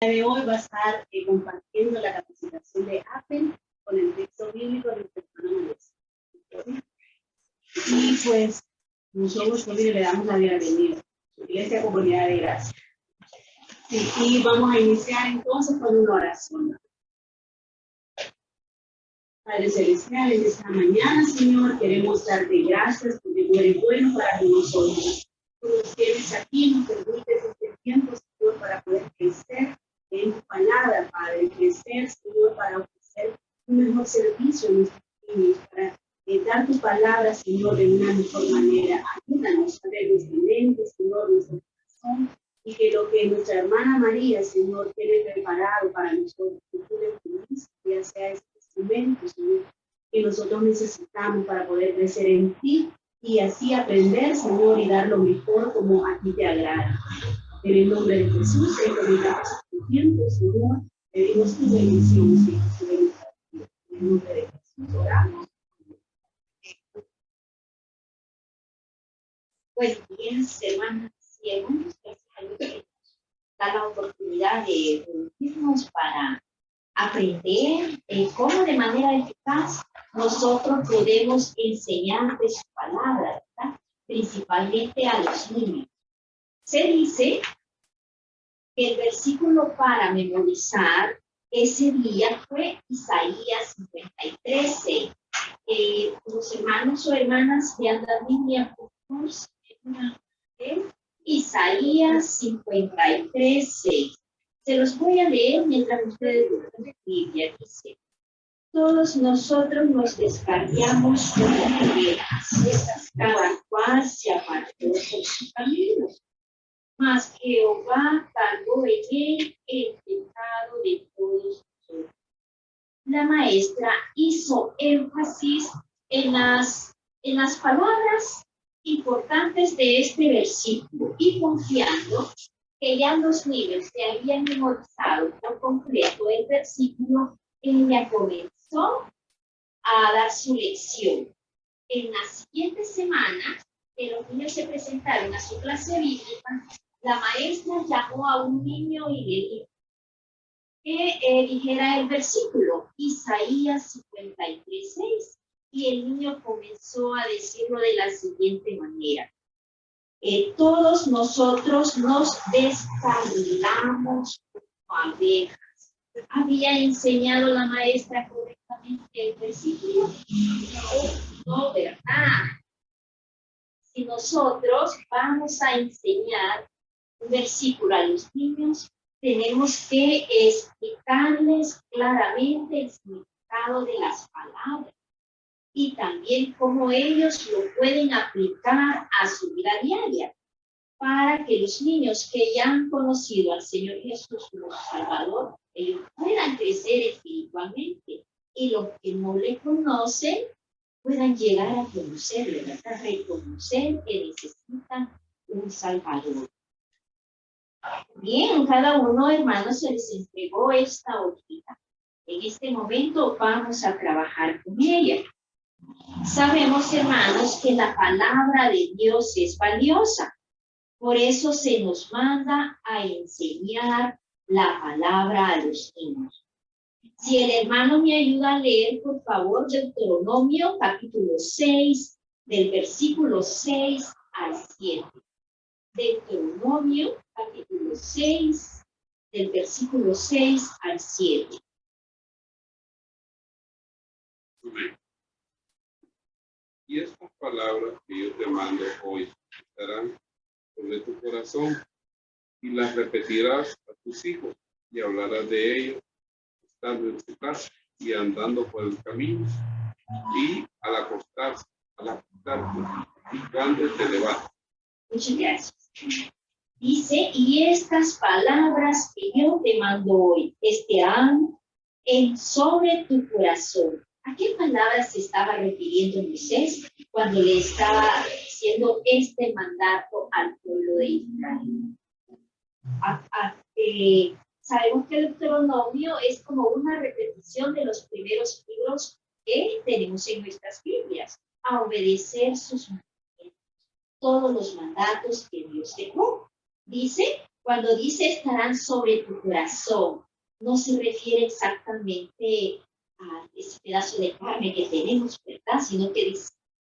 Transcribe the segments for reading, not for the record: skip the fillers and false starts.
De hoy va a estar compartiendo la capacitación de Apple con el texto bíblico de nuestra hermana María. Y pues nosotros también le damos la bienvenida a Iglesia Comunidad de Gracia. Y vamos a iniciar entonces con una oración. Padre Celestial, en esta mañana, Señor, queremos darte gracias porque tú eres bueno para nosotros. Tú nos tienes aquí, nos permites este tiempo, Señor, para poder crecer en tu palabra, Padre, crecer, Señor, para ofrecer un mejor servicio a nuestros niños, para dar tu palabra, Señor, de una mejor manera. Ayúdanos a ver nuestra mente, Señor, nuestro corazón, y que lo que nuestra hermana María, Señor, tiene preparado para nosotros, que tú le permitas, ya sea este instrumento, Señor, que nosotros necesitamos para poder crecer en ti y así aprender, Señor, y dar lo mejor como a ti te agrada. En el nombre de Jesús, encomendamos tu tiempo, Señor, pedimos tu bendición, Señor. En el nombre de Jesús, oramos. Pues bien, hermanas y hermanos, gracias a Dios que nos da la oportunidad de reunirnos para aprender cómo de manera eficaz nosotros podemos enseñar de su palabra, ¿verdad? Principalmente a los niños. Se dice que el versículo para memorizar ese día fue Isaías 53:6. Los hermanos o hermanas que andan Biblia, por favor, Isaías 53:6. Se los voy a leer mientras ustedes buscan la Biblia. Dice: todos nosotros nos descarriamos como ovejas, cada cual se apartó por su camino. Mas Jehová cargó en él el pecado de todos nosotros. La maestra hizo énfasis en las palabras importantes de este versículo y confiando que ya los niños se habían memorizado por completo el versículo, ella comenzó a dar su lección. En la siguiente semana, que los niños se presentaron a su clase bíblica, la maestra llamó a un niño y le dijo que dijera el versículo, Isaías 53:6, y el niño comenzó a decirlo de la siguiente manera: todos nosotros nos descarrilamos como abejas. ¿Había enseñado la maestra correctamente el versículo? No, ¿verdad? Si nosotros vamos a enseñar un versículo a los niños, tenemos que explicarles claramente el significado de las palabras y también cómo ellos lo pueden aplicar a su vida diaria, para que los niños que ya han conocido al Señor Jesús como Salvador, ellos puedan crecer espiritualmente, y los que no le conocen puedan llegar a conocerle, ¿verdad? Reconocer que necesitan un Salvador. Bien, cada uno, hermanos, se les entregó esta hojita. En este momento vamos a trabajar con ella. Sabemos, hermanos, que la palabra de Dios es valiosa. Por eso se nos manda a enseñar la palabra a los niños. Si el hermano me ayuda a leer, por favor, Deuteronomio capítulo 6, del versículo 6 al 7. Deuteronomio capítulo 6, del versículo 6 al 7. Y estas palabras que yo te mando hoy estarán sobre tu corazón, y las repetirás a tus hijos, y hablarás de ellos estando en tu casa y andando por el camino, y al acostarte, y cuando te levantes. Muchas gracias. Dice: y estas palabras que yo te mando hoy estarán sobre tu corazón. ¿A qué palabras se estaba refiriendo Moisés cuando le estaba haciendo este mandato al pueblo de Israel? Sabemos que el Deuteronomio es como una repetición de los primeros libros que tenemos en nuestras Biblias, a obedecer sus mandamientos, todos los mandatos que Dios dejó. Dice, Cuando dice estarán sobre tu corazón, no se refiere exactamente a ese pedazo de carne que tenemos, ¿verdad? Sino que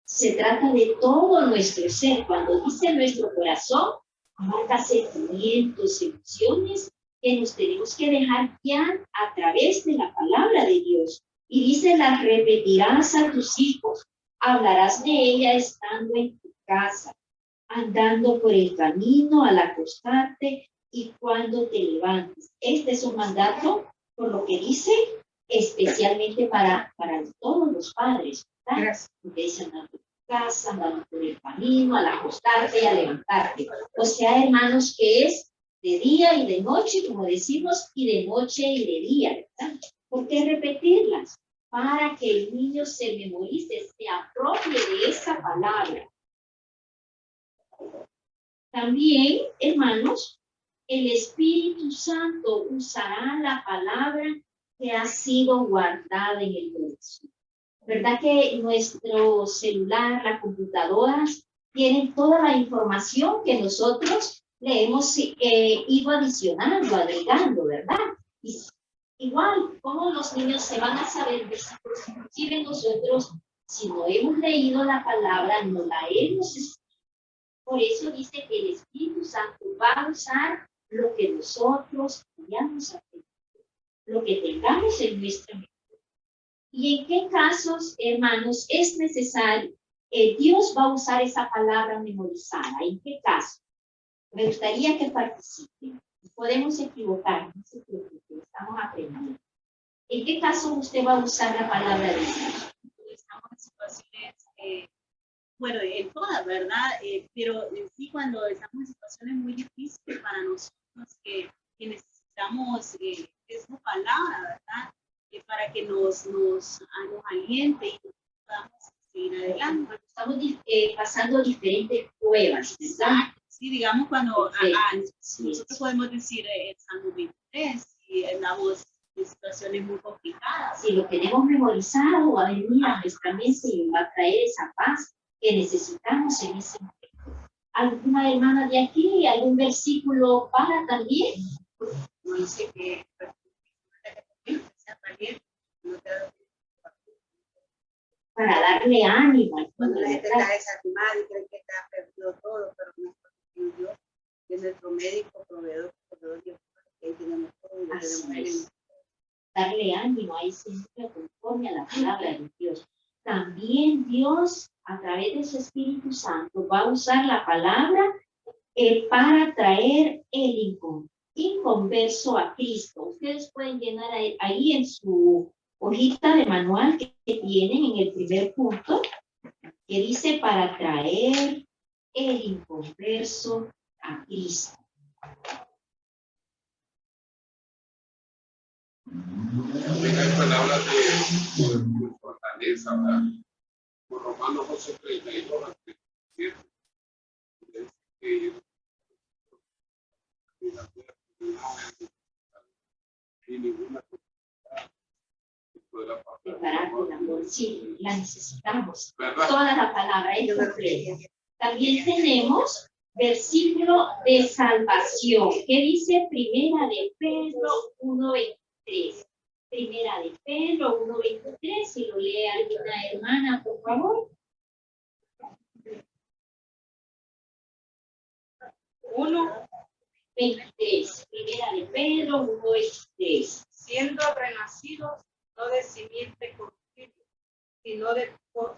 se trata de todo nuestro ser. Cuando dice nuestro corazón, abarca sentimientos, emociones que nos tenemos que dejar guiar a través de la palabra de Dios. Y dice, las repetirás a tus hijos, hablarás de ella estando en tu casa, andando por el camino, al acostarte y cuando te levantes. Este es un mandato, por lo que dice, especialmente para todos los padres, ¿verdad? Gracias. Porque dice andando por tu casa, andando por el camino, al acostarte y al levantarte. O sea, hermanos, que es de día y de noche, como decimos, y de noche y de día, ¿verdad? ¿Por qué repetirlas? Para que el niño se memorice, se apropie de esa palabra. También, hermanos, el Espíritu Santo usará la palabra que ha sido guardada en el corazón. ¿Verdad que nuestro celular, las computadoras, tienen toda la información que nosotros le hemos ido adicionando, agregando, ¿verdad? Y igual, ¿cómo los niños se van a saber versículos? Inclusive nosotros, si no hemos leído la palabra, no la hemos escuchado. Por eso dice que el Espíritu Santo va a usar lo que nosotros hayamos aprendido, lo que tengamos en nuestra mente. ¿Y en qué casos, hermanos, es necesario? Dios va a usar esa palabra memorizada. ¿En qué caso? Me gustaría que participen. Podemos equivocarnos, no se preocupen, estamos aprendiendo. ¿En qué caso usted va a usar la palabra de Dios? Estamos en situaciones, bueno, en todas, ¿verdad? Pero sí cuando estamos en situaciones muy difíciles para nosotros, que necesitamos esa palabra, ¿verdad? Para que nos aliente y nos podamos seguir adelante. Estamos pasando diferentes pruebas, ¿verdad? Sí, digamos cuando Sí. nosotros podemos decir el Salmo 23 y andamos en situaciones muy complicadas. Si lo tenemos memorizado, va a venir a nuestra mente y va a traer esa paz que necesitamos en ese momento. ¿Alguna hermana de aquí, algún versículo para también? No dice que Para darle ánimo. Cuando la gente está desanimada y cree que está perdido todo, pero nuestro Dios es nuestro médico, proveedor Dios, que ahí tenemos todo. Así es. Darle ánimo a ese niño conforme a la palabra de Dios. También Dios, a través de su Espíritu Santo, va a usar la palabra para traer el inconverso a Cristo. Ustedes pueden llenar ahí en su hojita de manual que tienen en el primer punto, que dice para traer el inconverso a Cristo. También hay palabras de fortaleza, ¿verdad? Por Romanos 8:32 al 37. Dice que y ninguna Preparar con amor, sí, la necesitamos. ¿verdad? Toda la palabra es completa. También tenemos versículo de salvación. ¿Qué dice? Primera de Pedro 1:23. Primera de Pedro 1:23. Si lo lee alguna hermana, por favor. 1:23. Primera de Pedro 1:23. Siendo renacidos no de simiente corruptible, sino de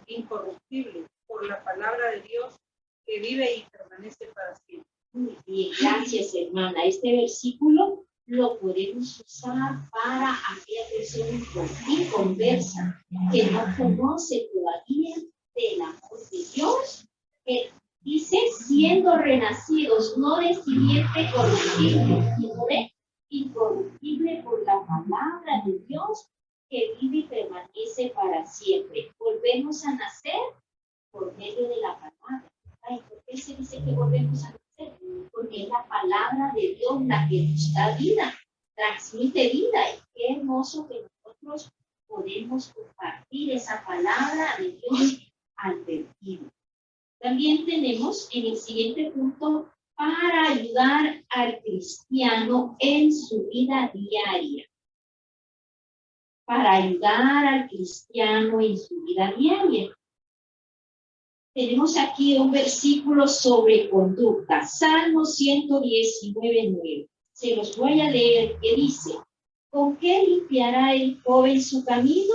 incorruptible, por la palabra de Dios que vive y permanece para siempre. Muy bien, gracias hermana. Este versículo lo podemos usar para aquella persona inconversa que no conoce todavía del amor de Dios, que dice siendo renacidos no de simiente corruptible, sino de incorruptible por la palabra de Dios que vive y permanece para siempre. Volvemos a nacer por medio de la palabra. Ay, ¿por qué se dice que volvemos a nacer? Porque es la palabra de Dios la que nos da vida, transmite vida. Y qué hermoso que nosotros podemos compartir esa palabra de Dios al perdido. También tenemos en el siguiente punto para ayudar al cristiano en su vida diaria? Para ayudar al cristiano en su vida diaria. Tenemos aquí un versículo sobre conducta, Salmo 119:9. Se los voy a leer, que dice: ¿con qué limpiará el joven su camino?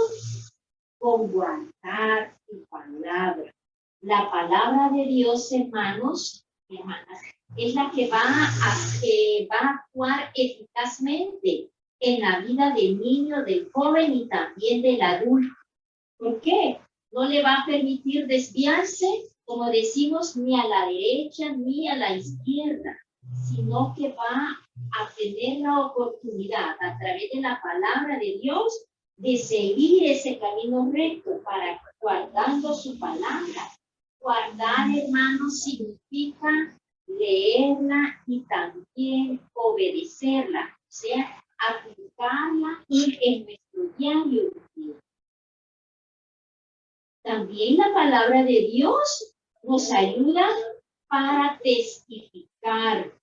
Con guardar tu palabra. La palabra de Dios, hermanos, hermanas, es la que va a actuar eficazmente en la vida del niño, del joven y también del adulto. ¿Por qué? No le va a permitir desviarse, como decimos, ni a la derecha ni a la izquierda, sino que va a tener la oportunidad a través de la palabra de Dios de seguir ese camino recto para guardando su palabra. Guardar, hermanos, significa leerla y también obedecerla, o sea, aplicarla en nuestro diario vivir. También la palabra de Dios nos ayuda para testificar.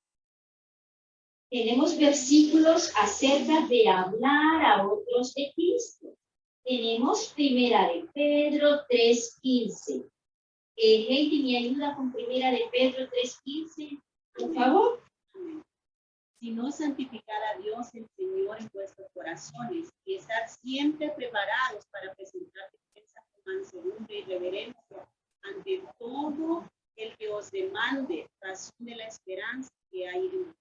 Tenemos versículos acerca de hablar a otros de Cristo. Tenemos Primera de Pedro 3:15. Heidi, ¿me ayuda con Primera de Pedro 3:15? Por favor. Sino santificar a Dios el Señor en vuestros corazones y estar siempre preparados para presentar defensa con mansedumbre y reverencia ante todo el que os demande razón de la esperanza que hay en vosotros.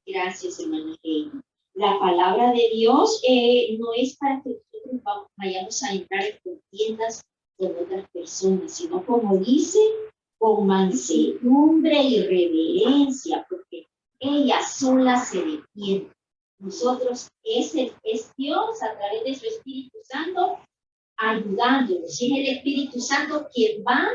Gracias, hermana Heidi. La palabra de Dios no es para que nosotros vayamos a entrar en contiendas con otras personas, sino, como dice, con mansedumbre y reverencia, porque ellas solas se defienden. Nosotros es Dios a través de su Espíritu Santo ayudándonos. Es el Espíritu Santo quien va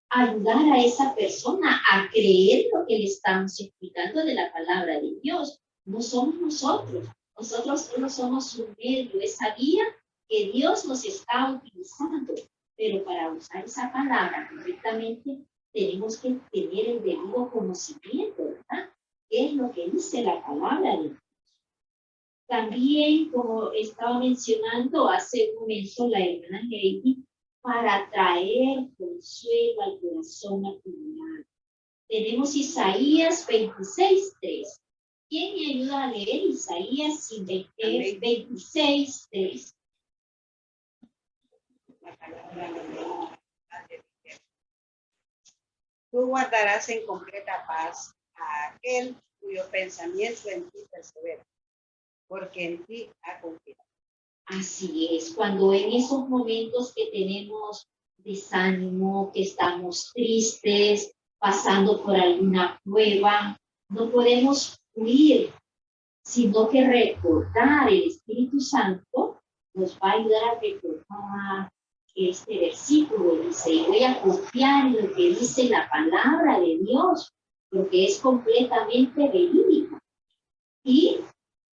a ayudar a esa persona a creer lo que le estamos explicando de la palabra de Dios. No somos nosotros. Nosotros solo somos un medio, esa guía que Dios nos está utilizando. Pero para usar esa palabra correctamente tenemos que tener el debido conocimiento, ¿verdad? ¿Qué es lo que dice la palabra de Dios? También, como estaba mencionando hace un momento la hermana Heidi, para traer consuelo al corazón atribulado. Tenemos Isaías 26:3. ¿Quién me ayuda a leer Isaías 26:3? Tú guardarás en completa paz a aquel cuyo pensamiento en ti persevera, porque en ti ha confiado. Así es, cuando en esos momentos que tenemos desánimo, que estamos tristes, pasando por alguna prueba, no podemos huir, sino que recordar. El Espíritu Santo nos va a ayudar a recordar este versículo. Dice: voy a confiar en lo que dice la palabra de Dios, porque es completamente verídica. Y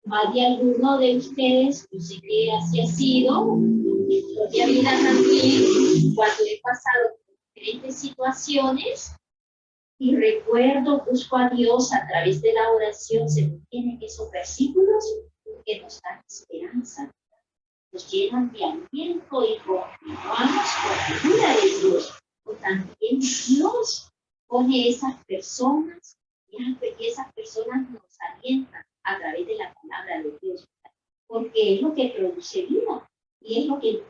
más de alguno de ustedes, yo sé que así ha sido, en mi propia vida también, cuando he pasado por diferentes situaciones y recuerdo, busco a Dios a través de la oración, se me tienen esos versículos que nos dan esperanza, nos llenan de aliento y continuamos con la ayuda de Dios. O también Dios pone esas personas y esas personas nos alientan a través de la palabra de Dios, porque es lo que produce vida y es lo que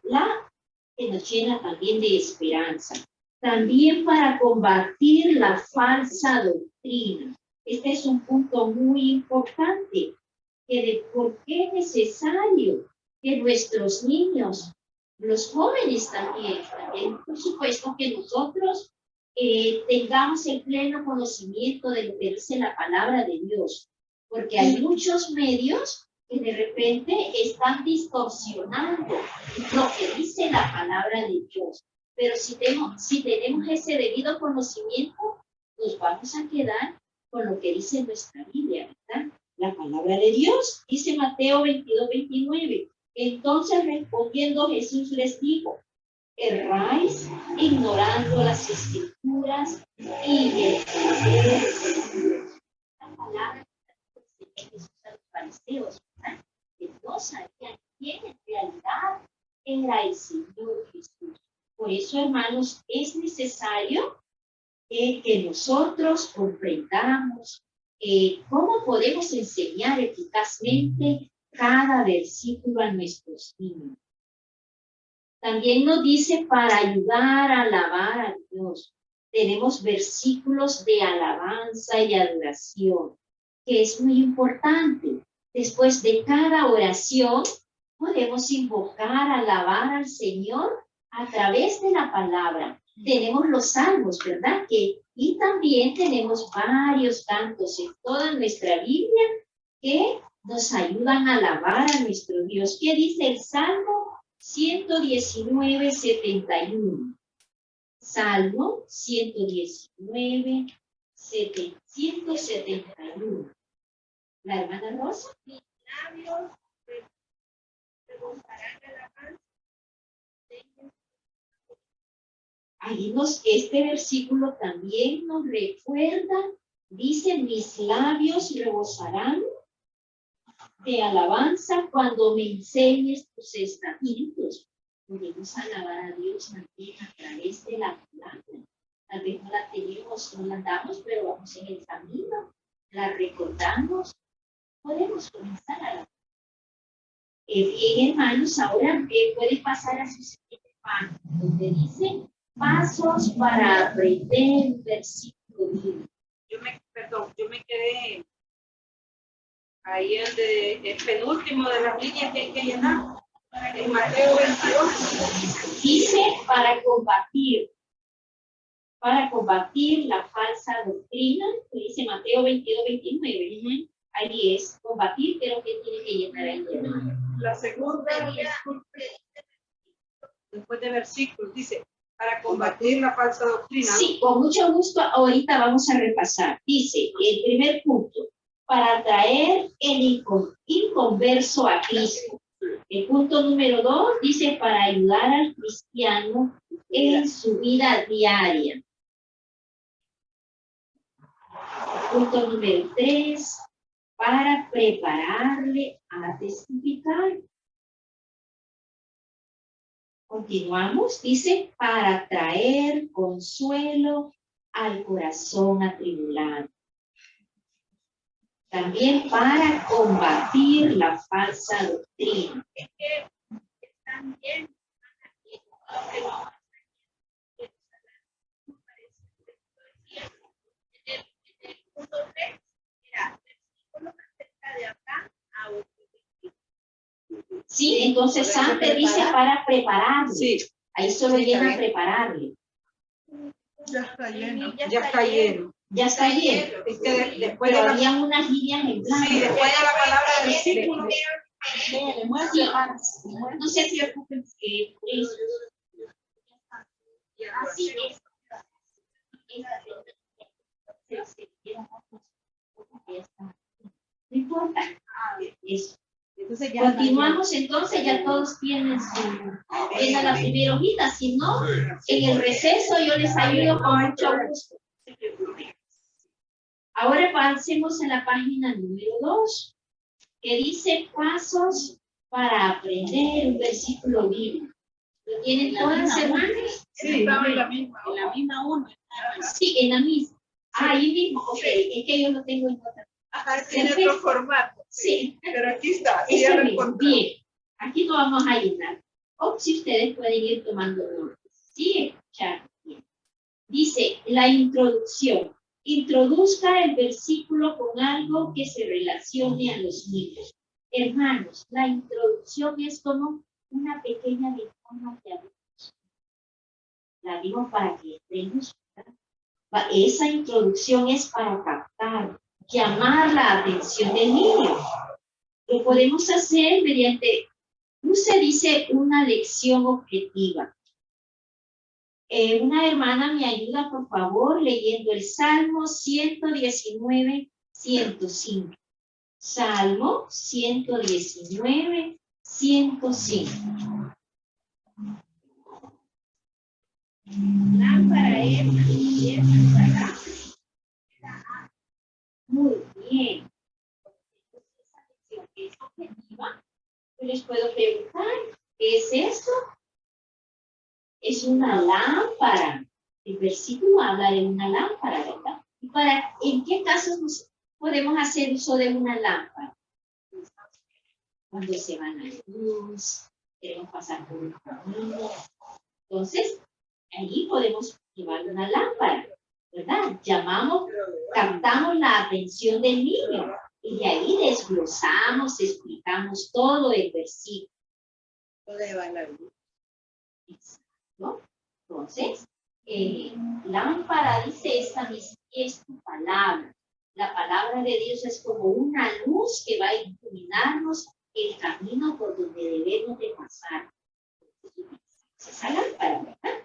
nos llena también de esperanza. También para combatir la falsa doctrina. Este es un punto muy importante, por qué es necesario que nuestros niños, los jóvenes también, por supuesto que nosotros tengamos el pleno conocimiento de lo que dice la palabra de Dios, porque hay muchos medios que de repente están distorsionando lo que dice la palabra de Dios. Pero si tenemos ese debido conocimiento, nos vamos a quedar con lo que dice nuestra Biblia, ¿verdad? La palabra de Dios, dice Mateo 22:29. Entonces, respondiendo Jesús les dijo: erráis ignorando las escrituras y el poder de Dios. La palabra fariseos, ¿verdad? Que no sabían quién en realidad era el Señor Jesús. Por eso, hermanos, es necesario que nosotros comprendamos cómo podemos enseñar eficazmente cada versículo a nuestros niños. También nos dice para ayudar a alabar a Dios. Tenemos versículos de alabanza y adoración, que es muy importante. Después de cada oración, podemos invocar, alabar al Señor a través de la palabra. Tenemos los salmos, ¿verdad? Y también tenemos varios cantos en toda nuestra Biblia que nos ayudan a alabar a nuestro Dios. ¿Qué dice el Salmo 119, 71? Salmo 119, 171. ¿La hermana Rosa? Mis labios rebosarán alabanza. Ahí este versículo también nos recuerda, dice, mis labios rebosarán de alabanza cuando me enseñes tus estatutos. Podemos alabar a Dios también a través de la palabra. Tal vez no la tenemos, no la damos, pero vamos en el camino, la recordamos. Podemos comenzar a alabar. Bien, hermanos, ahora pueden pasar a su siguiente página, donde dice pasos para aprender un versículo bíblico. Yo me quedé ahí el penúltimo de las líneas que hay que llenar. En Mateo 22. Dice para combatir la falsa doctrina, que dice Mateo 22, 29. Ahí es combatir, pero ¿qué tiene que llenar ahí? La segunda, después de versículos, dice, para combatir la falsa doctrina. Sí, con mucho gusto, ahorita vamos a repasar. Dice, el primer punto, para atraer el inconverso a Cristo. El punto número 2 dice, para ayudar al cristiano en su vida diaria. Punto número 3, para prepararle a testificar. Continuamos, dice, para traer consuelo al corazón atribulado. También para combatir la falsa doctrina. Es que también en el punto 3, mira, versículo acerca de Abraham a otro. Sí, entonces antes dice para prepararle. Sí. Ahí solo llena prepararle. Ya está lleno. Ya está lleno. Es que después Pero de había unas líneas en blanco. sí, después de la palabra del versículo. No se preocupen que así es. No importa. Eso. Entonces continuamos, entonces ya todos tienen la primera hojita, si no, en el receso yo les ayudo con mucho gusto. Ahora pasemos a la página número 2, que dice pasos para aprender un versículo bíblico. ¿Lo tienen todas, hermanas? Sí, estaba en la misma uno. Sí, en la misma. Ahí mismo, ok, es que yo lo tengo en otra. Ajá, tiene otro formato. Sí. Pero aquí está. Bien, aquí lo vamos a llenar. O si ustedes pueden ir tomando notas. Sí, escuchar. Bien. Dice la introducción. Introduzca el versículo con algo que se relacione a los niños. Hermanos, la introducción es como una pequeña ventana que abrimos. La abrimos para que entremos. Esa introducción es para captar, llamar la atención del niño. Lo podemos hacer mediante, se dice, una lección objetiva. Una hermana me ayuda, por favor, leyendo el Salmo 119, 105. Salmo 119, 105. Lámpara es muy bien. Esa lección es objetiva, yo les puedo preguntar, ¿qué es esto? Es una lámpara. El versículo habla de una lámpara, ¿verdad? ¿Y en qué casos podemos hacer uso de una lámpara? Cuando se va la luz, queremos pasar por un camino. Entonces, ahí podemos llevar una lámpara, ¿verdad? Captamos la atención del niño y de ahí desglosamos, explicamos todo el versículo. ¿No? Entonces, lámpara dice esta es tu palabra. La palabra de Dios es como una luz que va a iluminarnos el camino por donde debemos de pasar. Esa lámpara, ¿verdad?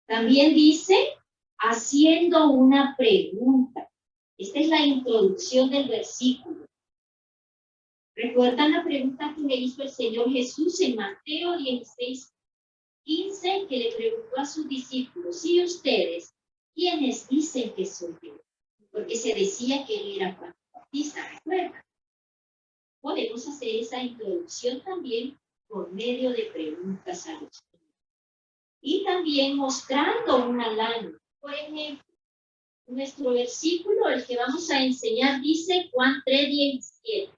También dice, haciendo una pregunta. Esta es la introducción del versículo. ¿Recuerdan la pregunta que le hizo el Señor Jesús en Mateo 16:15, que le preguntó a sus discípulos, ¿y ustedes quiénes dicen que soy yo? Porque se decía que él era Juan Bautista, ¿recuerdan? Podemos hacer esa introducción también por medio de preguntas a los niños. Y también mostrando una lámpara. Por ejemplo, nuestro versículo, el que vamos a enseñar, dice Juan 3:17.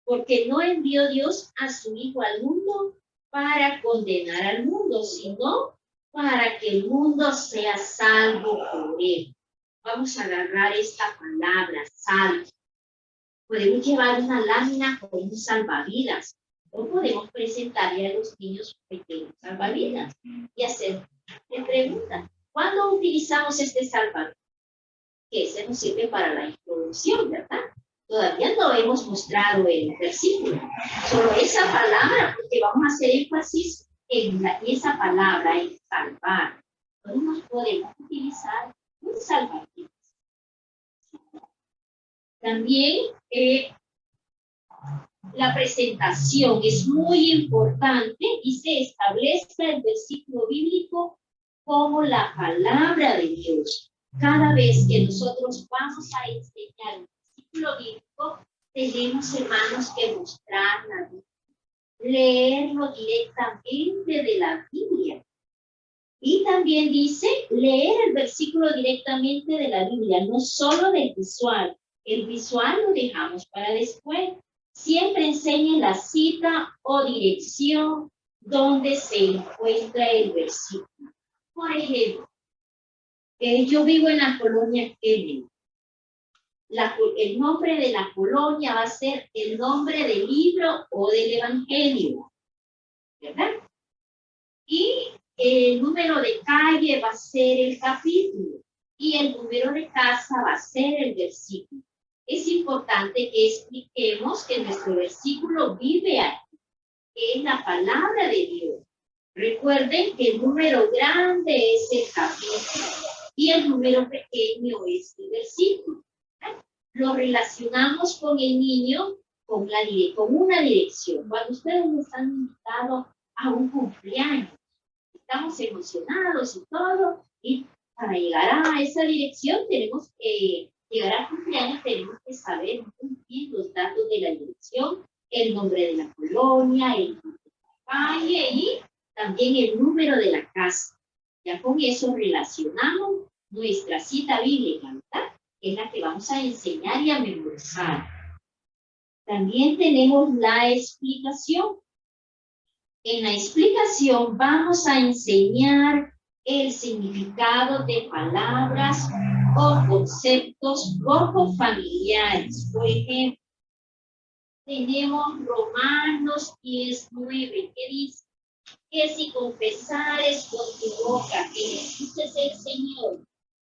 Porque no envió Dios a su Hijo al mundo para condenar al mundo, sino para que el mundo sea salvo por él. Vamos a agarrar esta palabra, salvo. Podemos llevar una lámina con un salvavidas, o podemos presentarle a los niños pequeños salvavidas y hacerle preguntas. ¿Cuándo utilizamos este salvavidas? Que ese nos sirve para la introducción, ¿verdad? Todavía no hemos mostrado el versículo. Solo esa palabra, porque vamos a hacer énfasis en esa palabra, en salvar. No nos podemos utilizar un salvavidas. También la presentación es muy importante y se establezca el versículo bíblico como la palabra de Dios. Cada vez que nosotros vamos a enseñar un versículo bíblico, tenemos, hermanos, que mostrar la Biblia, leerlo directamente de la Biblia. Y también dice leer el versículo directamente de la Biblia, no solo del visual. El visual lo dejamos para después. Siempre enseñe la cita o dirección donde se encuentra el versículo. Por ejemplo, yo vivo en la colonia Kennedy. El nombre de la colonia va a ser el nombre del libro o del evangelio, ¿verdad? Y el número de calle va a ser el capítulo y el número de casa va a ser el versículo. Es importante que expliquemos que nuestro versículo vive aquí, que es la palabra de Dios. Recuerden que el número grande es el capítulo y el número pequeño es el versículo. Lo relacionamos con el niño con una dirección. Cuando ustedes nos han invitado a un cumpleaños, estamos emocionados y todo, y para llegar a esa dirección tenemos que llegar al cumpleaños, tenemos que saber muy bien los datos de la dirección, el nombre de la colonia, el nombre de la calle y también el número de la casa. Ya con eso relacionamos nuestra cita bíblica, ¿verdad? Es la que vamos a enseñar y a memorizar. También tenemos la explicación. En la explicación vamos a enseñar el significado de palabras o conceptos poco familiares. Por ejemplo, tenemos Romanos 10:9, que dice que si confesares con tu boca que Jesús es el Señor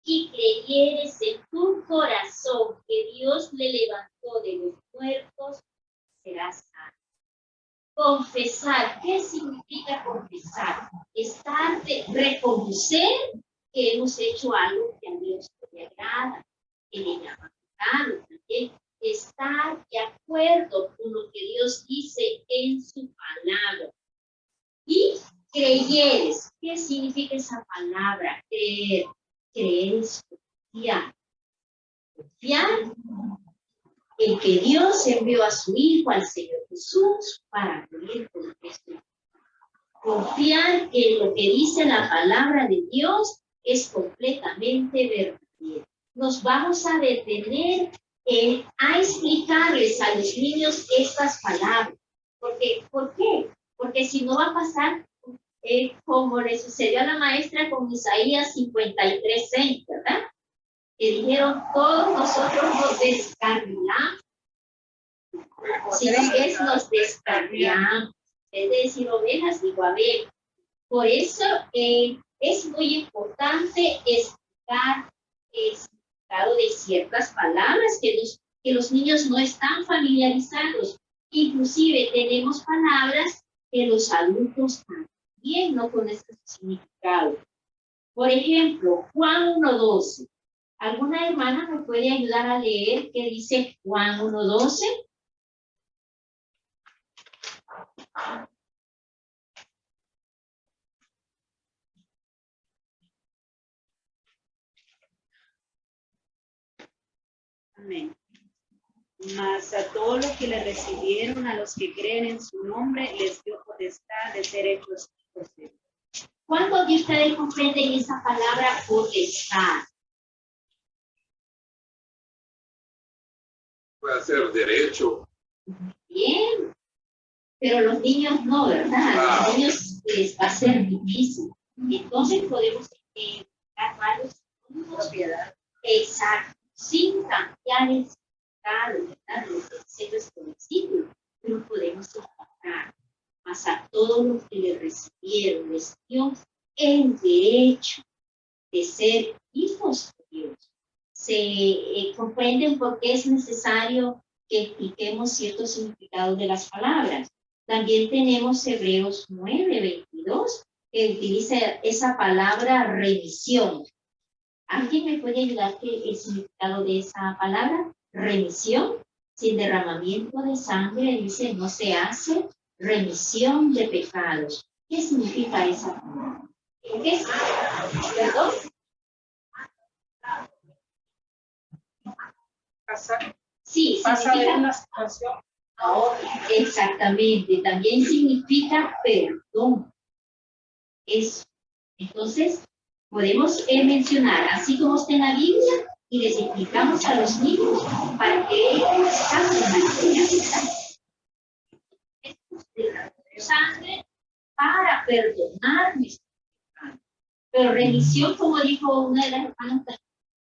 y creyeres en tu corazón que Dios le levantó de los muertos, serás salvo. Confesar, ¿qué significa confesar? Reconocer que hemos hecho algo que a Dios no le agrada, que le llama pecado. También estar de acuerdo con lo que Dios dice en su palabra. Y creyeres, ¿qué significa esa palabra? Creer es confiar. Confiar en que Dios envió a su Hijo, al Señor Jesús, para morir por nuestro. Confiar que lo que dice la palabra de Dios es completamente verdadero. Nos vamos a detener a explicarles a los niños estas palabras. ¿Por qué? Porque si no va a pasar como le sucedió a la maestra con Isaías 53:6, ¿verdad? Que dijeron, todos nosotros nos descarriamos. Si nos descarriamos, es decir, ovejas, digo, a ver. Por eso es muy importante explicar el significado de ciertas palabras que los niños no están familiarizados. Inclusive tenemos palabras que los adultos también no conocen su significado. Por ejemplo, Juan 1:12. ¿Alguna hermana me puede ayudar a leer qué dice Juan 1:12? Amén. Mas a todos los que le recibieron, a los que creen en su nombre, les dio potestad de ser hechos hijos de Dios. ¿Cuántos de ustedes comprenden esa palabra potestad? Puede ser derecho. Bien, pero los niños no, ¿verdad? Los niños les va a ser difícil. Entonces podemos dar varios propiedad. Exacto, sin cambiar el significado, ¿verdad? Lo que dice nuestro versículo, pero podemos encontrar. Mas a todos los que le recibieron, les dio el derecho de ser hijos de Dios. Se comprenden por qué es necesario que expliquemos ciertos significados de las palabras. También tenemos Hebreos 9:22, que utiliza esa palabra remisión. ¿Alguien me puede ayudar que el significado de esa palabra? Remisión, sin derramamiento de sangre, dice, no se hace remisión de pecados. ¿Qué significa esa palabra? ¿Qué es? ¿Perdón? Sí, Pasa de significa una situación a otra. Exactamente, también significa perdón. Eso. Entonces, podemos mencionar, así como está en la Biblia, y les explicamos a los niños para que ellos cambien la enseñanza. Sangre para perdonar nuestros pecados. Pero remisión, como dijo una de las hermanas,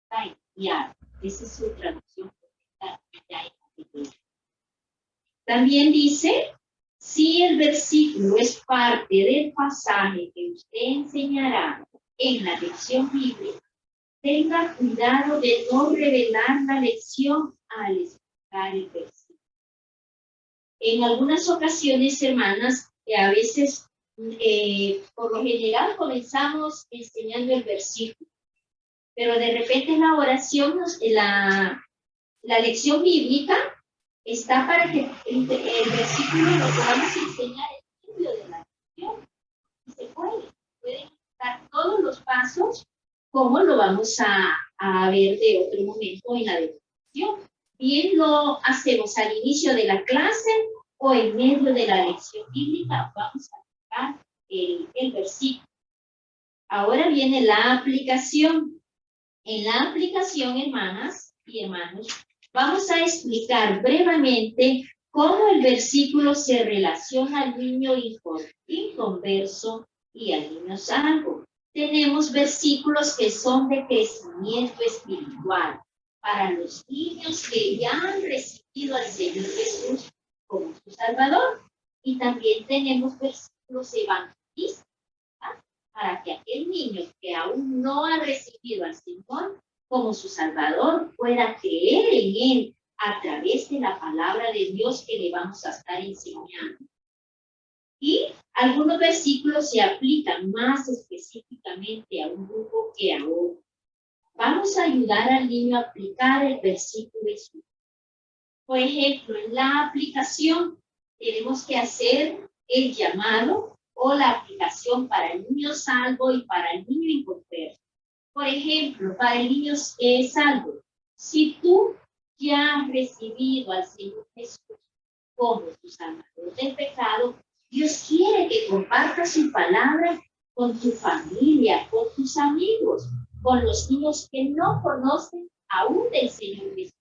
está enviar. Esa es su traducción. También dice, si el versículo es parte del pasaje que usted enseñará en la lección bíblica, tenga cuidado de no revelar la lección al explicar el versículo. En algunas ocasiones, hermanas, a veces, por lo general, comenzamos enseñando el versículo, pero de repente en la oración, la lección bíblica está para que el versículo lo podamos enseñar en medio de la lección. Y se pueden dar todos los pasos, como lo vamos a ver de otro momento en la lección. Bien lo hacemos al inicio de la clase o en medio de la lección bíblica, vamos a aplicar el versículo. Ahora viene la aplicación. En la aplicación, hermanas y hermanos, vamos a explicar brevemente cómo el versículo se relaciona al niño inconverso y al niño salvo. Tenemos versículos que son de crecimiento espiritual para los niños que ya han recibido al Señor Jesús como su Salvador. Y también tenemos versículos evangelistas, ¿verdad? Para que aquel niño que aún no ha recibido al Señor como su Salvador pueda creer en Él a través de la palabra de Dios que le vamos a estar enseñando. Y algunos versículos se aplican más específicamente a un grupo que a otro. Vamos a ayudar al niño a aplicar el versículo de su. Por ejemplo, en la aplicación tenemos que hacer el llamado o la aplicación para el niño salvo y para el niño inconverso. Por ejemplo, para el niño salvo, si tú ya has recibido al Señor Jesús como tu Salvador del pecado, Dios quiere que compartas su palabra con tu familia, con tus amigos, con los niños que no conocen aún del Señor Jesús.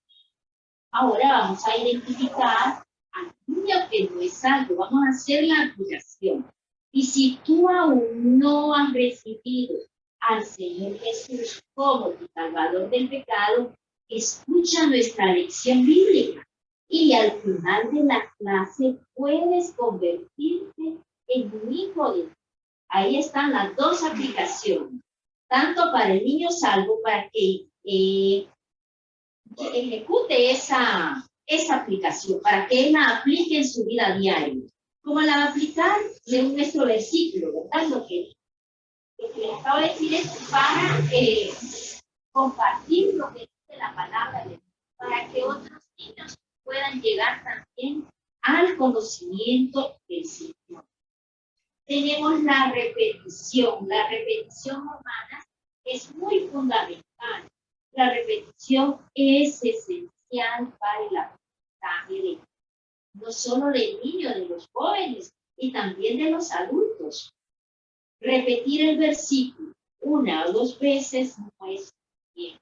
Ahora vamos a identificar al niño que no es salvo. Vamos a hacer la aplicación. Y si tú aún no has recibido al Señor Jesús como tu Salvador del pecado, escucha nuestra lección bíblica. Y al final de la clase puedes convertirte en un hijo de Dios. Ahí están las dos aplicaciones, tanto para el niño salvo, para que ejecute esa aplicación, para que él la aplique en su vida diaria. ¿Cómo la va a aplicar? Según nuestro versículo, ¿verdad? Lo que les acabo de decir es para compartir lo que dice la palabra de Dios, para que otros niños puedan llegar también al conocimiento del Señor. Tenemos la repetición. La repetición, hermanas, es muy fundamental. La repetición es esencial para el aprendizaje no solo del niño, de los jóvenes y también de los adultos. Repetir el versículo una o dos veces no es bien.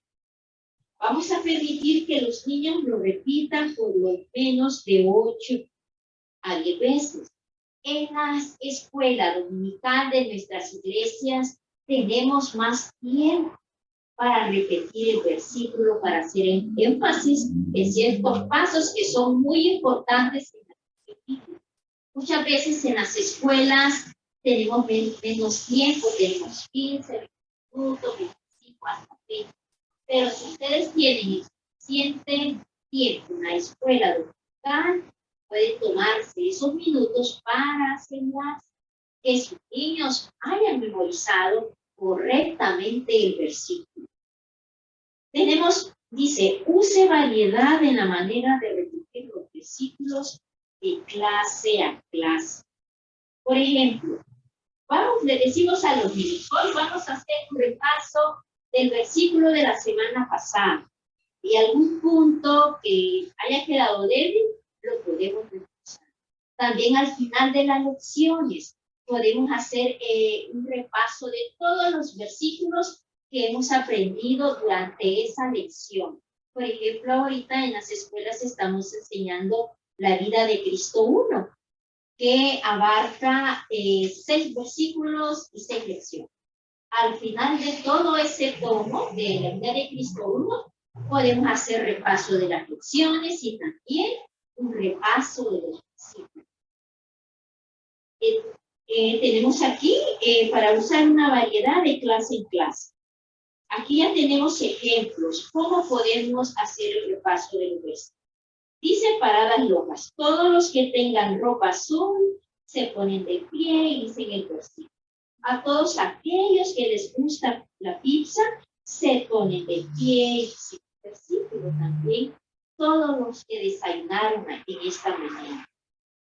Vamos a permitir que los niños lo repitan por lo menos de 8 a 10 veces. En la escuela dominical de nuestras iglesias tenemos más tiempo para repetir el versículo, para hacer énfasis en ciertos pasos que son muy importantes en la Biblia. Muchas veces en las escuelas tenemos menos tiempo, tenemos 15, 20 minutos, 25, hasta 20. Pero si ustedes tienen suficiente tiempo en la escuela dominical, pueden tomarse esos minutos para enseñar que sus niños hayan memorizado correctamente el versículo. Tenemos, dice, use variedad en la manera de repetir los versículos de clase a clase. Por ejemplo, le decimos a los niños, hoy vamos a hacer un repaso del versículo de la semana pasada. Y algún punto que haya quedado débil, lo podemos repasar. También al final de las lecciones podemos hacer un repaso de todos los versículos que hemos aprendido durante esa lección. Por ejemplo, ahorita en las escuelas estamos enseñando la vida de Cristo 1, que abarca 6 versículos y 6 lecciones. Al final de todo ese tomo de la vida de Cristo 1, podemos hacer repaso de las lecciones y también un repaso de los versículos. Tenemos aquí para usar una variedad de clase en clase. Aquí ya tenemos ejemplos. ¿Cómo podemos hacer el repaso de los versículos? Dice paradas locas. Todos los que tengan ropa azul se ponen de pie y dicen el versículo. A todos aquellos que les gusta la pizza se ponen de pie y dicen el versículo también. Todos los que desayunaron en esta mañana.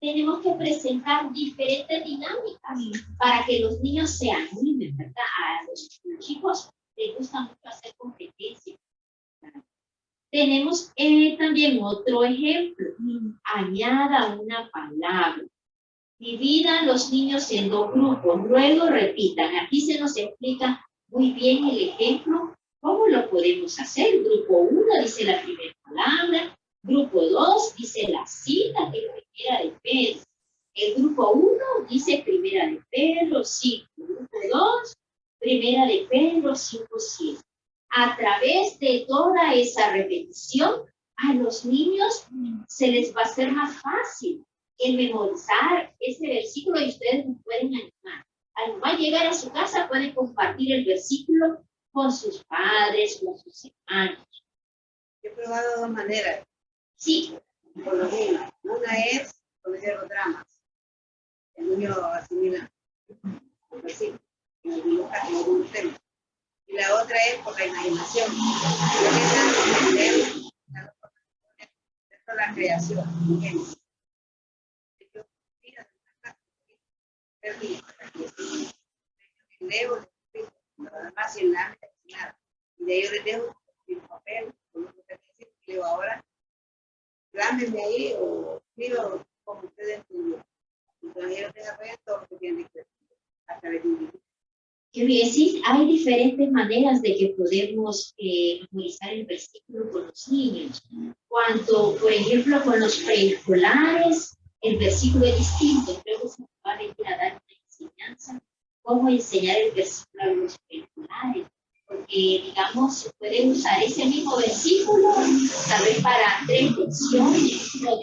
Tenemos que presentar diferentes dinámicas para que los niños se animen, ¿verdad? A los chicos les gusta mucho hacer competencias. Tenemos también otro ejemplo. Añada una palabra. Dividan los niños en 2 grupos. Luego repitan. Aquí se nos explica muy bien el ejemplo. ¿Cómo lo podemos hacer? Grupo 1 dice la primera palabra. Grupo 2 dice la cita, que es primera de Pedro. El grupo 1 dice primera de Pedro 5. Grupo 2, primera de Pedro 5, 7. A través de toda esa repetición, a los niños se les va a hacer más fácil el memorizar ese versículo y ustedes nos pueden animar. Al llegar a su casa pueden compartir el versículo con sus padres, con sus hermanos. He probado 2 maneras. Sí. Por lo mismo. Una es con los dramas. El niño asimila el versículo en algún tema. Y la otra es por la imaginación. La creación. Leo, además en la nada. Y de ahí yo les dejo el papel, con lo que leo ahora, Grámenme ahí o miro como ustedes entendieron. Entonces ellos desarrollan todo lo que tienen que hacer hasta el individuo. Quiero decir, hay diferentes maneras de que podemos memorizar el versículo con los niños. Cuando, por ejemplo, con los preescolares, el versículo es distinto. Creo que se nos va a venir a dar una enseñanza, cómo enseñar el versículo a los preescolares. Porque, digamos, se puede usar ese mismo versículo, tal vez para 3 lecciones, o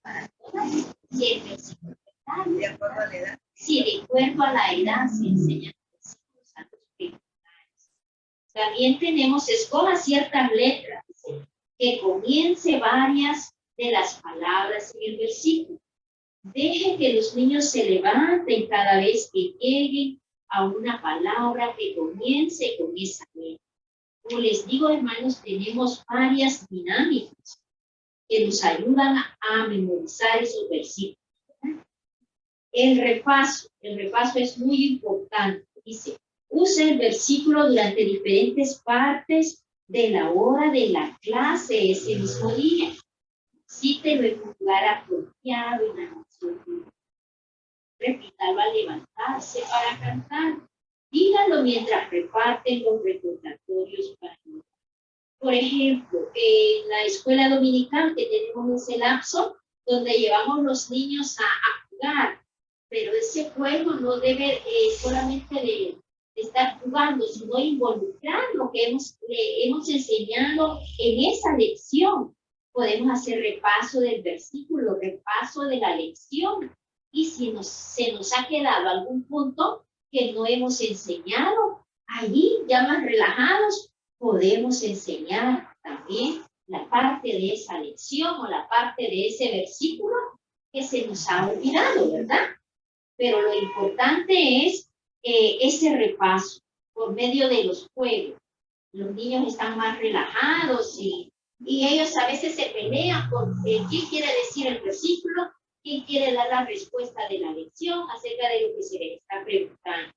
para todas, si el versículo está De acuerdo a la edad. sí, de acuerdo a la edad se enseña. También tenemos, escoja ciertas letras, que comience varias de las palabras en el versículo. Deje que los niños se levanten cada vez que lleguen a una palabra que comience con esa letra. Como les digo, hermanos, tenemos varias dinámicas que nos ayudan a memorizar esos versículos. El repaso es muy importante. Dice, use el versículo durante diferentes partes de la hora de la clase ese mismo día. Cítelo en un lugar apropiado en la canción. Repítalo al levantarse para cantar. Dígalo mientras reparten los recordatorios para ayudar. Por ejemplo, en la escuela dominical que tenemos ese lapso donde llevamos los niños a jugar, pero ese juego no debe solamente de estar jugando, sino involucrar lo que le hemos enseñado en esa lección. Podemos hacer repaso del versículo, repaso de la lección. Y si se nos ha quedado algún punto que no hemos enseñado, allí ya más relajados podemos enseñar también la parte de esa lección o la parte de ese versículo que se nos ha olvidado, ¿verdad? Pero lo importante es ese repaso por medio de los juegos. Los niños están más relajados y ellos a veces se pelean por qué quiere decir el versículo, quién quiere dar la respuesta de la lección acerca de lo que se les está preguntando.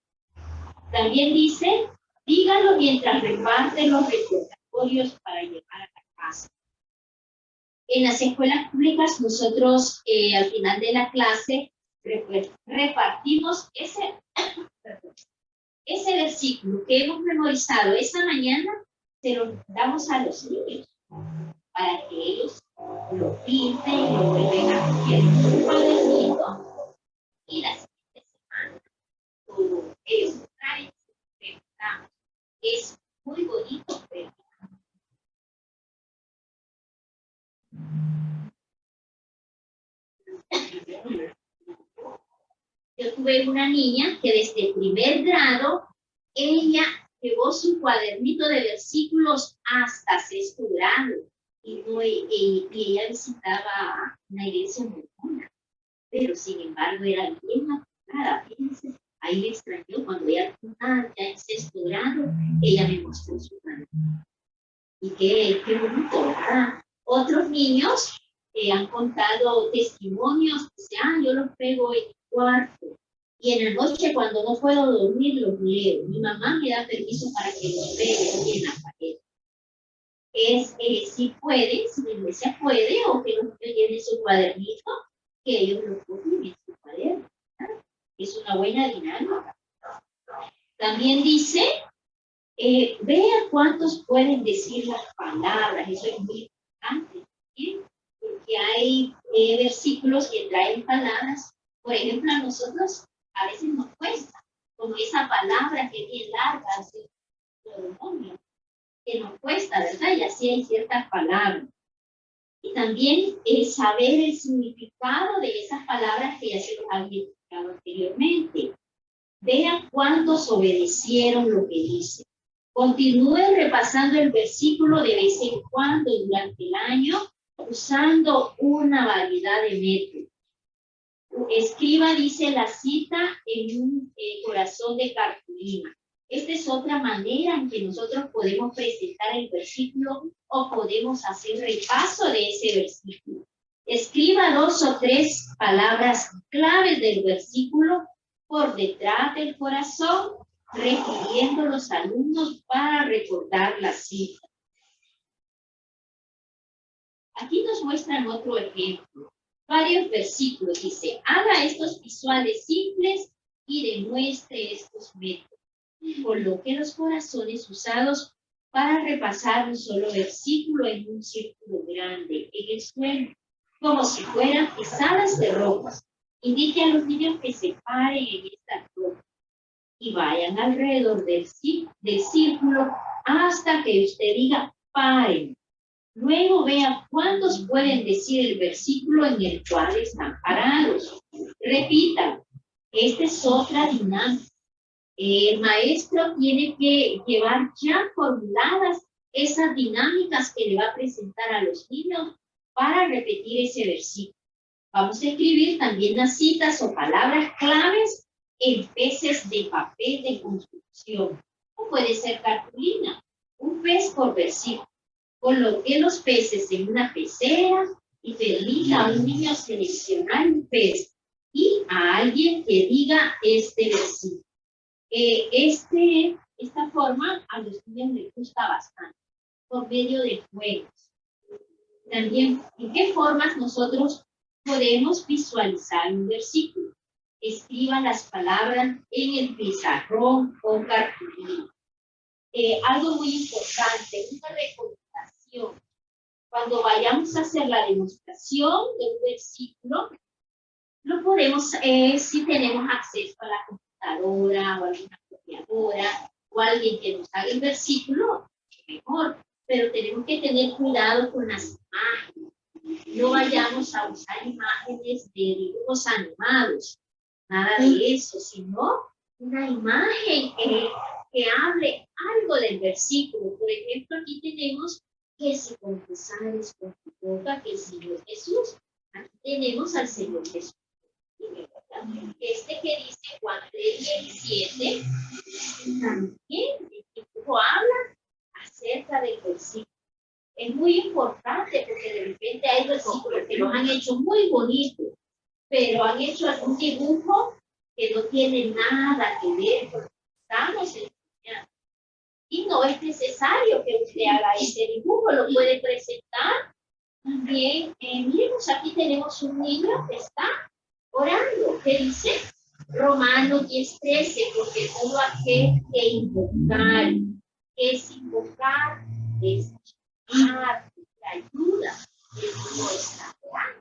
También dice, dígalo mientras reparten los recordatorios para llevar a la casa. En las escuelas públicas nosotros al final de la clase repartimos ese versículo que hemos memorizado esa mañana, se lo damos a los niños para que ellos lo pinten y lo vuelven a coger en su cuadernito y la siguiente semana todo ellos traen su preguntamos. Es muy bonito, pero yo tuve una niña que desde el primer grado, ella llevó su cuadernito de versículos hasta sexto grado. Y ella visitaba una iglesia mormona. Pero sin embargo era bien aplicada. Fíjense, ahí me extrañó cuando ella ya en sexto grado, ella me mostró su cuadernito. Y qué bonito, ¿verdad? Otros niños han contado testimonios, dicen, yo los pego en mi cuarto. Y en la noche, cuando no puedo dormir, los leo. Mi mamá me da permiso para que los pegue en la pared. Si pueden, si la iglesia puede, o que los niños lleven su cuadernito, que ellos lo cogen en su cuaderno. ¿Verdad? Es una buena dinámica. También dice, vea cuántos pueden decir las palabras. Eso es muy importante. ¿Sí? Porque hay versículos que traen palabras. Por ejemplo, a nosotros a veces nos cuesta, como esa palabra que es bien larga, así, que nos cuesta, ¿verdad? Y así hay ciertas palabras. Y también saber el significado de esas palabras que ya se los había explicado anteriormente. Vean cuántos obedecieron lo que dice. Continúen repasando el versículo de vez en cuando durante el año, usando una variedad de métodos. Escriba, dice la cita, en un corazón de cartulina. Esta es otra manera en que nosotros podemos presentar el versículo o podemos hacer repaso de ese versículo. Escriba 2 o 3 palabras claves del versículo por detrás del corazón, requiriendo a los alumnos para recordar la cita. Aquí nos muestran otro ejemplo. Varios versículos. Dice, haga estos visuales simples y demuestre estos métodos. Coloque los corazones usados para repasar un solo versículo en un círculo grande en el suelo, como si fueran pisadas de rocas. Indique a los niños que se paren en estas rocas y vayan alrededor del círculo hasta que usted diga paren. Luego vea cuántos pueden decir el versículo en el cual están parados. Repita, esta es otra dinámica. El maestro tiene que llevar ya formuladas esas dinámicas que le va a presentar a los niños para repetir ese versículo. Vamos a escribir también las citas o palabras claves en peces de papel de construcción. O puede ser cartulina, un pez por versículo. Coloque los peces en una pecera y permita a un niño seleccionar un pez y a alguien que diga este versículo. Esta forma a los niños les gusta bastante, por medio de juegos. También, ¿en qué formas nosotros podemos visualizar un versículo? Escriba las palabras en el pizarrón o cartulina. Algo muy importante, una recomendación. Cuando vayamos a hacer la demostración de un versículo, lo podemos, si tenemos acceso a la computadora o alguna copiadora o alguien que nos haga el versículo, mejor. Pero tenemos que tener cuidado con las imágenes. No vayamos a usar imágenes de dibujos animados, nada de eso, sino una imagen que hable algo del versículo. Por ejemplo, aquí tenemos que si confesares con tu boca que el Señor Jesús. Aquí tenemos al Señor Jesús. Este que dice Juan 3:17, también el dibujo habla acerca del versículo. Es muy importante porque de repente hay versículos que los han hecho muy bonitos, pero han hecho algún dibujo que no tiene nada que ver con lo que estamos enseñando. Y no es necesario que usted haga ese dibujo, lo puede presentar también. Miremos, aquí tenemos un niño que está orando. ¿Qué dice? Romanos 10:13, porque todo aquel que invocar, es invocar, es llamar, la ayuda de nuestra orando.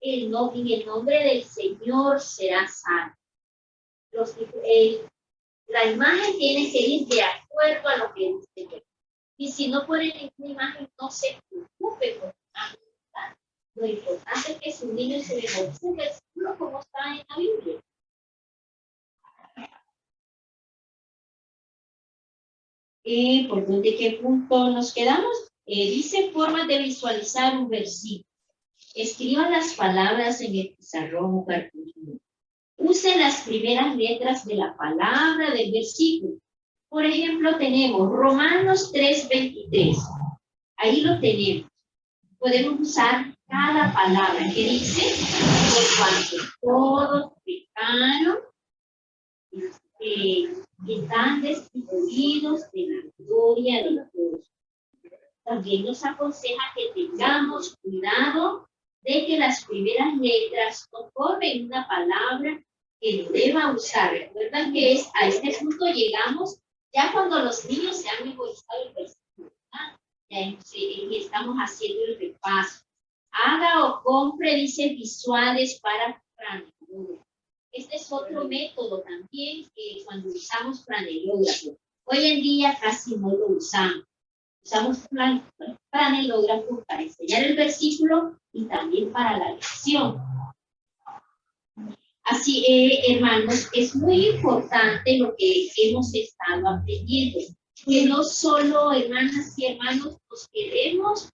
En el nombre del Señor será santo. La imagen tiene que ir de acuerdo a lo que dice. Y si no pone ninguna imagen, no se preocupe por la imagen. Lo importante es que su niño se memorice el versículo como está en la Biblia. ¿Por dónde, qué punto nos quedamos? Dice formas de visualizar un versículo. Escriba las palabras en el pizarrón o cartulina. Use las primeras letras de la palabra del versículo. Por ejemplo, tenemos Romanos 3:23. Ahí lo tenemos. Podemos usar cada palabra que dice, por cuanto todos pecaron, están destituidos de la gloria de Dios. También nos aconseja que tengamos cuidado de que las primeras letras no formen una palabra que no deba usar. Recuerdan que a este punto llegamos ya cuando los niños se han memorizado el versículo. Ya estamos haciendo el repaso. Haga o compre, dice, visuales para franelógrafo. Este es otro método también que cuando usamos franelógrafo. Hoy en día casi no lo usamos. Usamos franelógrafo para enseñar el versículo y también para la lección. Así, hermanos, es muy importante lo que hemos estado aprendiendo. Que no solo, hermanas y hermanos, nos quedemos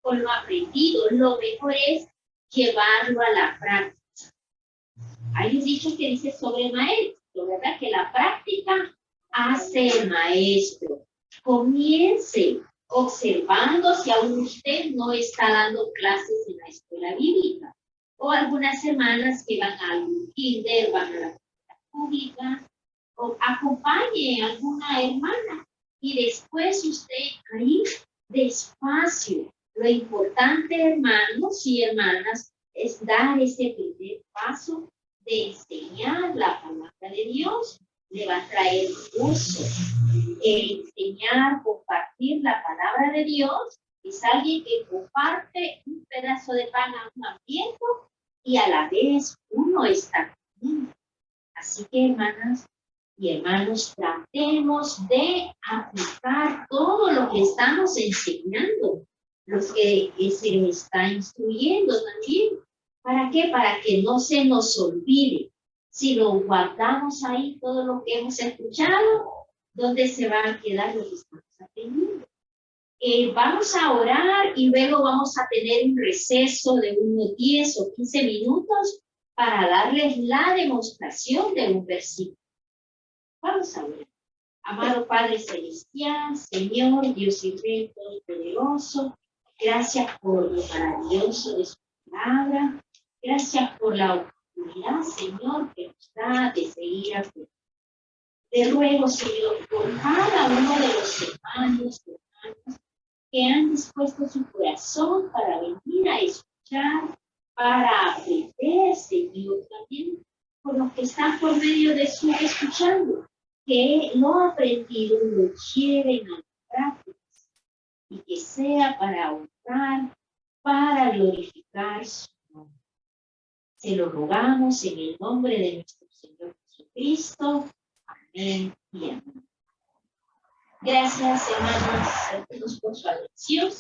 con lo aprendido. Lo mejor es llevarlo a la práctica. Hay un dicho que dice sobre el maestro, ¿verdad? Que la práctica hace el maestro. Comience observando si aún usted no está dando clases en la escuela bíblica. O algunas hermanas que van a algún kinder, van a la escuela pública, o acompañe a alguna hermana. Y después usted ahí, despacio, Lo importante, hermanos y hermanas, es dar ese primer paso de enseñar la palabra de Dios. Le va a traer gozo. Enseñar, compartir la palabra de Dios es alguien que comparte un pedazo de pan a un hambriento y a la vez uno está comiendo. Así que, hermanas y hermanos, tratemos de aplicar todo lo que estamos enseñando, lo que se nos está instruyendo también. ¿Para qué? Para que no se nos olvide. Si lo guardamos ahí, todo lo que hemos escuchado, ¿dónde se va a quedar lo que estamos aprendiendo? Vamos a orar y luego vamos a tener un receso de unos 10 o 15 minutos para darles la demostración de un versículo. Vamos a orar. Amado Padre Celestial, Señor, Dios y Rey Todopoderoso, gracias por lo maravilloso de su palabra. Gracias por la oportunidad, Señor, que nos da de seguir aprendiendo. Te ruego, Señor, por cada uno de los hermanos y hermanas que han dispuesto su corazón para venir a escuchar, para aprender, Señor, también por los que están por medio de su escuchando, que lo aprendido lo lleven a la práctica y que sea para honrar, para glorificar su nombre. Se lo rogamos en el nombre de nuestro Señor Jesucristo. Amén y amén. Gracias, hermanos, por su atención.